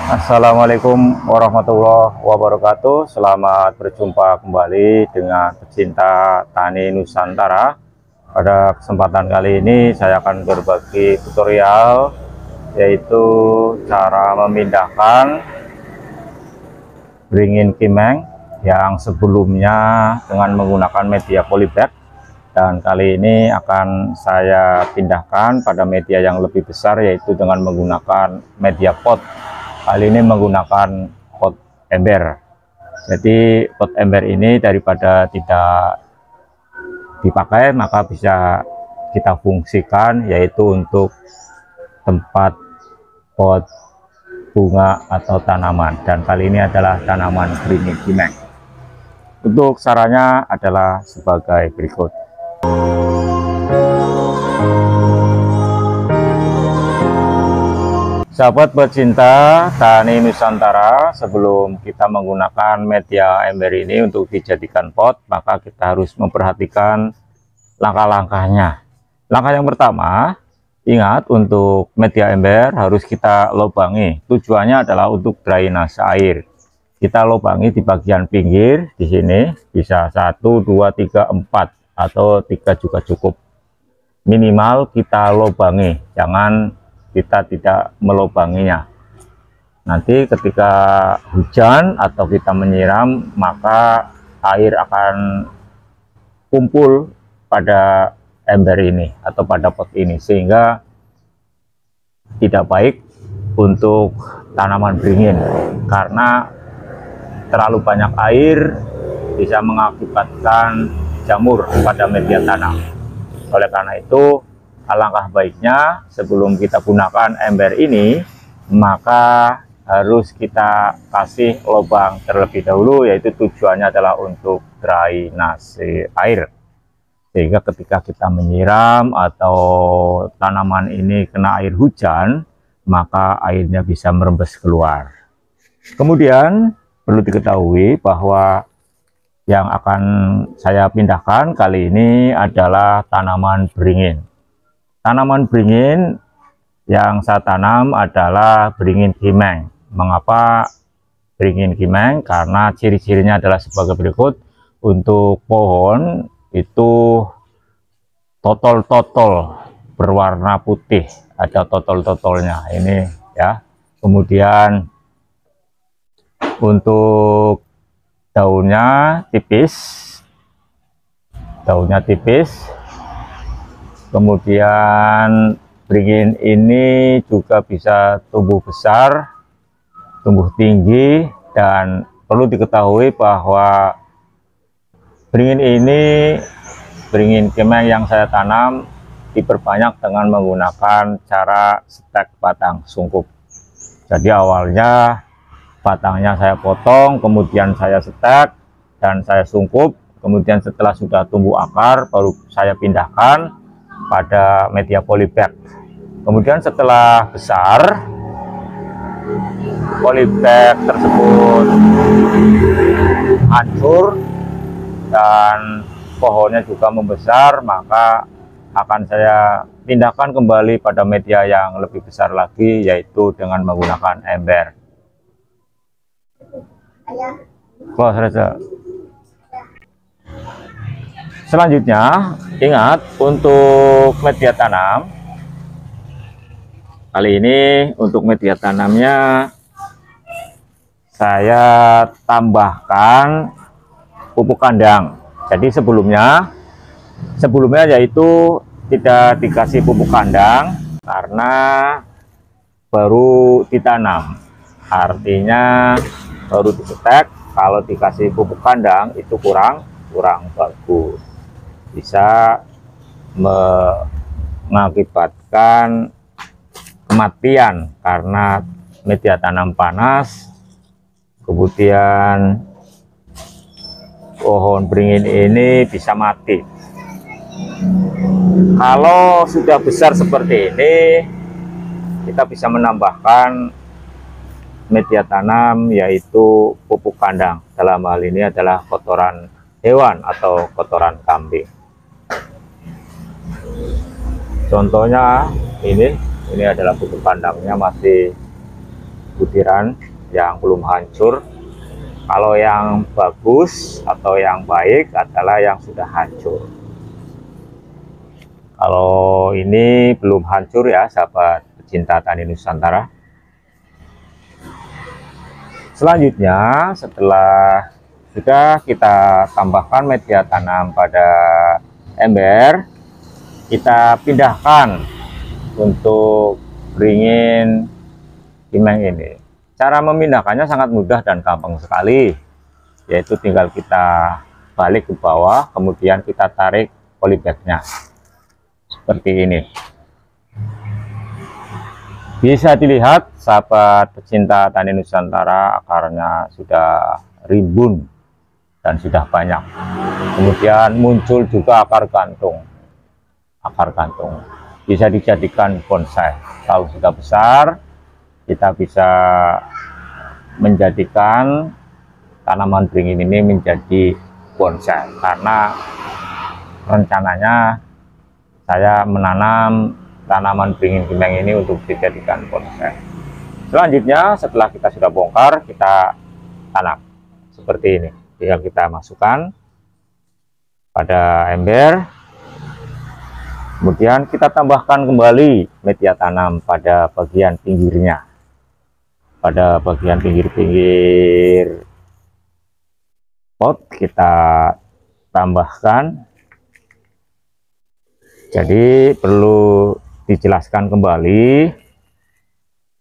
Assalamualaikum warahmatullahi wabarakatuh. Selamat berjumpa kembali dengan pecinta tani Nusantara. Pada kesempatan kali ini saya akan berbagi tutorial, yaitu cara memindahkan beringin kimeng yang sebelumnya dengan menggunakan media polybag, dan kali ini akan saya pindahkan pada media yang lebih besar, yaitu dengan menggunakan media pot. Kali ini menggunakan pot ember. Jadi pot ember ini daripada tidak dipakai, maka bisa kita fungsikan, yaitu untuk tempat pot bunga atau tanaman. Dan kali ini adalah tanaman beringin kimeng. Untuk caranya adalah sebagai berikut. Sahabat pecinta tani Nusantara, sebelum kita menggunakan media ember ini untuk dijadikan pot, maka kita harus memperhatikan langkah-langkahnya. Langkah yang pertama, ingat, untuk media ember harus kita lubangi. Tujuannya adalah untuk drainase air. Kita lubangi di bagian pinggir, di sini bisa 1, 2, 3, 4 atau 3 juga cukup. Minimal kita lubangi, jangan kita tidak melubanginya. Nanti ketika hujan atau kita menyiram, maka air akan kumpul pada ember ini atau pada pot ini, sehingga tidak baik untuk tanaman beringin, karena terlalu banyak air bisa mengakibatkan jamur pada media tanam. Oleh karena itu, alangkah baiknya sebelum kita gunakan ember ini, maka harus kita kasih lubang terlebih dahulu, yaitu tujuannya adalah untuk drainase air, sehingga ketika kita menyiram atau tanaman ini kena air hujan, maka airnya bisa merembes keluar. Kemudian perlu diketahui bahwa yang akan saya pindahkan kali ini adalah tanaman beringin. Tanaman beringin yang saya tanam adalah beringin kimeng. Mengapa beringin kimeng? Karena ciri-cirinya adalah sebagai berikut. Untuk pohon itu totol-totol berwarna putih, ada totol-totolnya ini ya. Kemudian untuk daunnya tipis, kemudian beringin ini juga bisa tumbuh besar, tumbuh tinggi. Dan perlu diketahui bahwa beringin ini, beringin kimeng yang saya tanam, diperbanyak dengan menggunakan cara stek batang sungkup. Jadi awalnya batangnya saya potong, kemudian saya stek dan saya sungkup. Kemudian setelah sudah tumbuh akar, baru saya pindahkan pada media polybag. Kemudian setelah besar, polybag tersebut hancur dan pohonnya juga membesar, maka akan saya pindahkan kembali pada media yang lebih besar lagi, yaitu dengan menggunakan ember. Selanjutnya, ingat, untuk media tanam kali ini, untuk media tanamnya saya tambahkan pupuk kandang. Jadi sebelumnya yaitu tidak dikasih pupuk kandang karena baru ditanam, artinya baru disetek. Kalau dikasih pupuk kandang itu kurang bagus, bisa mengakibatkan kematian karena media tanam panas. Kemudian pohon beringin ini bisa mati. Kalau sudah besar seperti ini, kita bisa menambahkan media tanam, yaitu pupuk kandang. Dalam hal ini adalah kotoran hewan atau kotoran kambing. Contohnya ini adalah pupuk kandangnya masih butiran yang belum hancur. Kalau yang bagus atau yang baik adalah yang sudah hancur. Kalau ini belum hancur ya sahabat pecinta tani Nusantara. Selanjutnya setelah sudah kita tambahkan media tanam pada ember, kita pindahkan untuk beringin kimeng ini. Cara memindahkannya sangat mudah dan gampang sekali, yaitu tinggal kita balik ke bawah, kemudian kita tarik polybagnya seperti ini. Bisa dilihat sahabat pecinta tani Nusantara, akarnya sudah rimbun dan sudah banyak. Kemudian muncul juga akar gantung. Akar gantung bisa dijadikan bonsai. Kalau sudah besar, kita bisa menjadikan tanaman beringin ini menjadi bonsai, karena rencananya saya menanam tanaman beringin kimeng ini untuk dijadikan bonsai. Selanjutnya setelah kita sudah bongkar, kita tanam seperti ini. Tinggal kita masukkan pada ember, kemudian kita tambahkan kembali media tanam pada bagian pinggirnya. Pada bagian pinggir-pinggir pot kita tambahkan. Jadi perlu dijelaskan kembali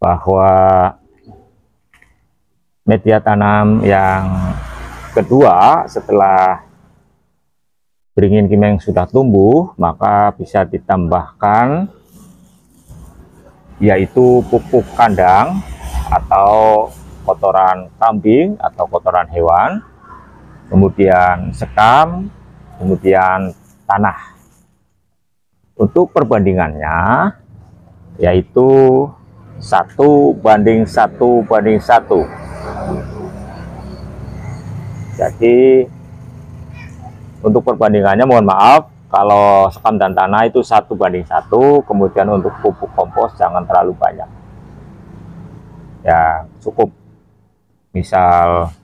bahwa media tanam yang kedua setelah beringin kimeng sudah tumbuh, maka bisa ditambahkan yaitu pupuk kandang atau kotoran kambing atau kotoran hewan, kemudian sekam, kemudian tanah. Untuk perbandingannya yaitu 1:1:1. Jadi untuk perbandingannya, mohon maaf kalau sekam dan tanah itu 1:1, kemudian untuk pupuk kompos jangan terlalu banyak ya, cukup misal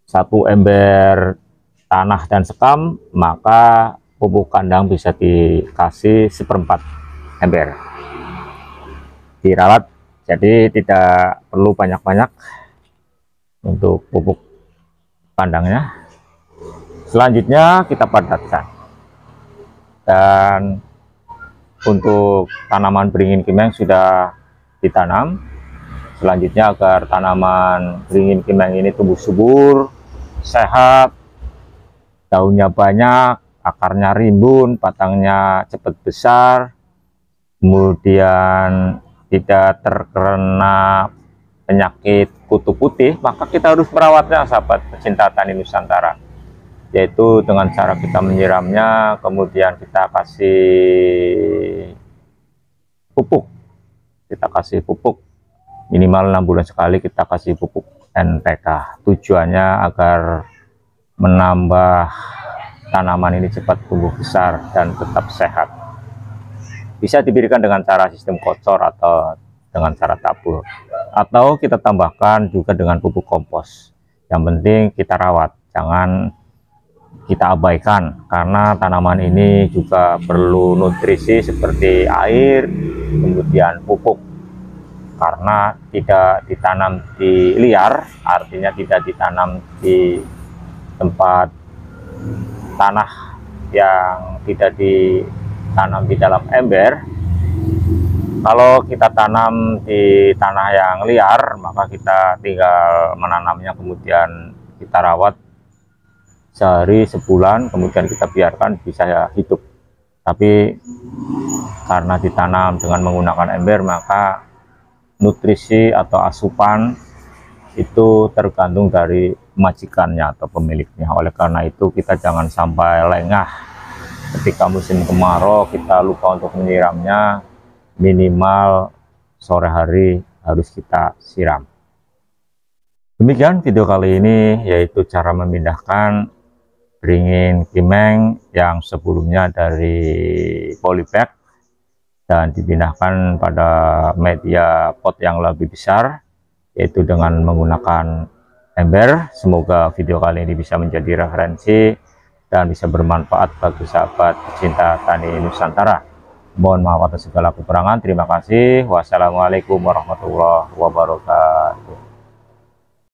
1 ember tanah dan sekam, maka pupuk kandang bisa dikasih 1/4 ember. Dirawat, jadi tidak perlu banyak-banyak untuk pupuk kandangnya. Selanjutnya kita padatkan, dan untuk tanaman beringin kimeng sudah ditanam. Selanjutnya agar tanaman beringin kimeng ini tumbuh subur, sehat, daunnya banyak, akarnya rimbun, batangnya cepat besar, kemudian tidak terkena penyakit kutu putih, maka kita harus merawatnya sahabat pecinta tani Nusantara, yaitu dengan cara kita menyiramnya, kemudian kita kasih pupuk. Kita kasih pupuk minimal 6 bulan sekali, kita kasih pupuk NPK. Tujuannya agar menambah tanaman ini cepat tumbuh besar dan tetap sehat. Bisa diberikan dengan cara sistem kocor atau dengan cara tabur, atau kita tambahkan juga dengan pupuk kompos. Yang penting kita rawat, jangan kita abaikan, karena tanaman ini juga perlu nutrisi seperti air, kemudian pupuk. Karena tidak ditanam di liar, artinya tidak ditanam di tempat tanah yang tidak ditanam di dalam ember. Kalau kita tanam di tanah yang liar, maka kita tinggal menanamnya, kemudian kita rawat sehari, sebulan, kemudian kita biarkan bisa hidup. Tapi karena ditanam dengan menggunakan ember, maka nutrisi atau asupan itu tergantung dari majikannya atau pemiliknya. Oleh karena itu kita jangan sampai lengah ketika musim kemarau, kita lupa untuk menyiramnya. Minimal sore hari harus kita siram. Demikian video kali ini, yaitu cara memindahkan beringin kimeng yang sebelumnya dari polybag dan dipindahkan pada media pot yang lebih besar, yaitu dengan menggunakan ember. Semoga video kali ini bisa menjadi referensi dan bisa bermanfaat bagi sahabat pecinta tani Nusantara. Mohon maaf atas segala kekurangan. Terima kasih. Wassalamualaikum warahmatullahi wabarakatuh.